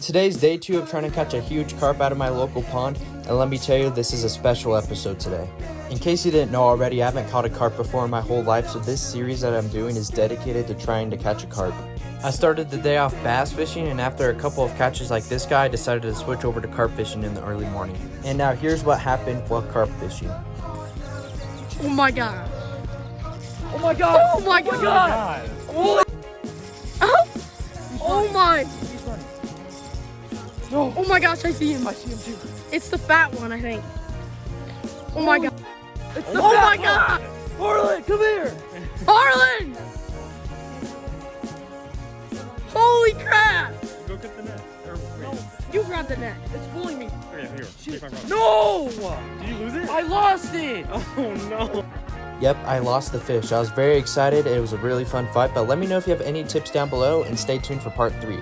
today's day 2 of trying to catch a huge carp out of my local pond, and let me tell you, this is a special episode today. In case you didn't know already, I haven't caught a carp before in my whole life, so this series that I'm doing is dedicated to trying to catch a carp. I started the day off bass fishing, and after a couple of catches like this guy, I decided to switch over to carp fishing in the early morning. And now here's what happened while carp fishing. Oh my god. Oh my god! Oh my god! Oh, oh my! He's running. No! Oh my gosh, I see him. I see him too. It's the fat one, I think. Oh my god. It's Oh my god! Harlan, come here! Harlan! Holy crap! Go get the net. You grabbed the net. It's pulling me. Okay, here. Take my rod. No! Did you lose it? I lost it! Oh no. Yep, I lost the fish. I was very excited. It was a really fun fight, but let me know if you have any tips down below, and stay tuned for part 3.